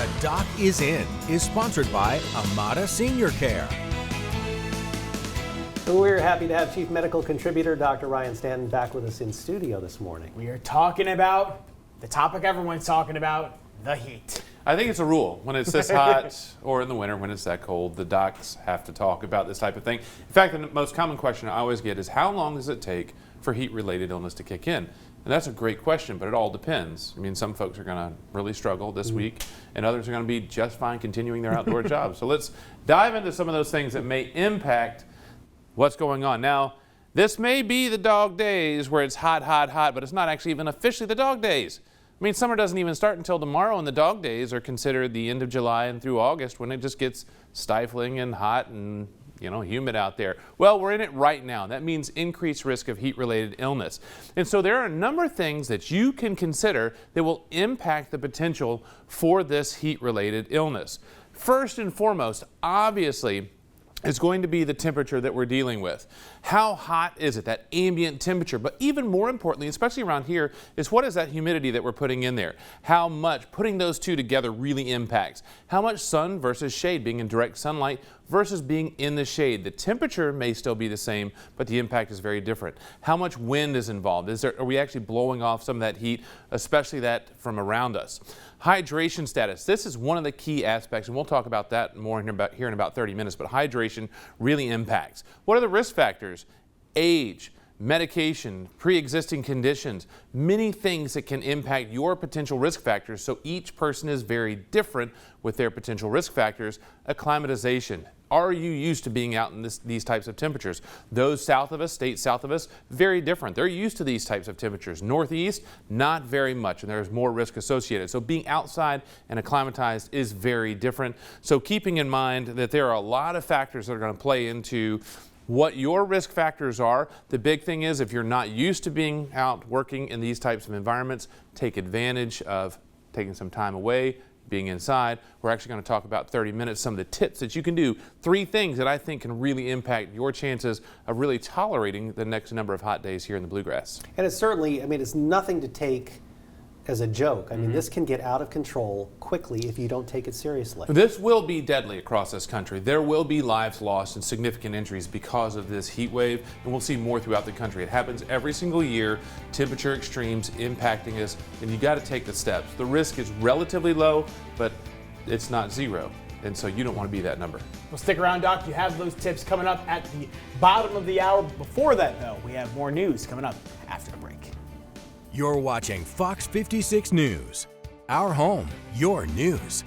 The Doc is In is sponsored by Amada Senior Care. We're happy to have Chief Medical Contributor Dr. Ryan Stanton back with us in studio this morning. We are talking about the topic everyone's talking about, the heat. I think it's a rule. When it's this hot or in the winter when it's that cold, the docs have to talk about this type of thing. In fact, the most common question I always get is how long does it take for heat-related illness to kick in? And that's a great question, but it all depends. I mean, some folks are going to really struggle this week, and others are going to be just fine continuing their outdoor jobs. So let's dive into some of those things that may impact what's going on. Now, this may be the dog days where it's hot, hot, hot, but it's not actually even officially the dog days. I mean, summer doesn't even start until tomorrow, and the dog days are considered the end of July and through August when it just gets stifling and hot and humid out there. Well, we're in it right now. That means increased risk of heat-related illness. And so there are a number of things that you can consider that will impact the potential for this heat-related illness. First and foremost, obviously, is going to be the temperature that we're dealing with. How hot is it, that ambient temperature? But even more importantly, especially around here, is what is that humidity that we're putting in there? How much putting those two together really impacts. How much sun versus shade, being in direct sunlight versus being in the shade. The temperature may still be the same, but the impact is very different. How much wind is involved? Are we actually blowing off some of that heat, especially that from around us? Hydration status. This is one of the key aspects, and we'll talk about that more here in about 30 minutes, but hydration really impacts. What are the risk factors? Age, medication, pre-existing conditions, many things that can impact your potential risk factors. So each person is very different with their potential risk factors. Acclimatization. Are you used to being out in these types of temperatures? Those south of us, states south of us, very different. They're used to these types of temperatures. Northeast, not very much, and there's more risk associated. So being outside and acclimatized is very different. So keeping in mind that there are a lot of factors that are going to play into what your risk factors are. The big thing is if you're not used to being out working in these types of environments, take advantage of taking some time away, being inside. We're actually going to talk about 30 minutes, some of the tips that you can do, 3 things that I think can really impact your chances of really tolerating the next number of hot days here in the Bluegrass. And it's certainly, it's nothing to take as a joke. This can get out of control quickly if you don't take it seriously. This will be deadly across this country. There will be lives lost and significant injuries because of this heat wave, and we'll see more throughout the country. It happens every single year, temperature extremes impacting us, and you got to take the steps. The risk is relatively low, but it's not zero, and so you don't want to be that number. Well, stick around, Doc. You have those tips coming up at the bottom of the hour. Before that, though, we have more news coming up after the break. You're watching Fox 56 News. Our home, your news.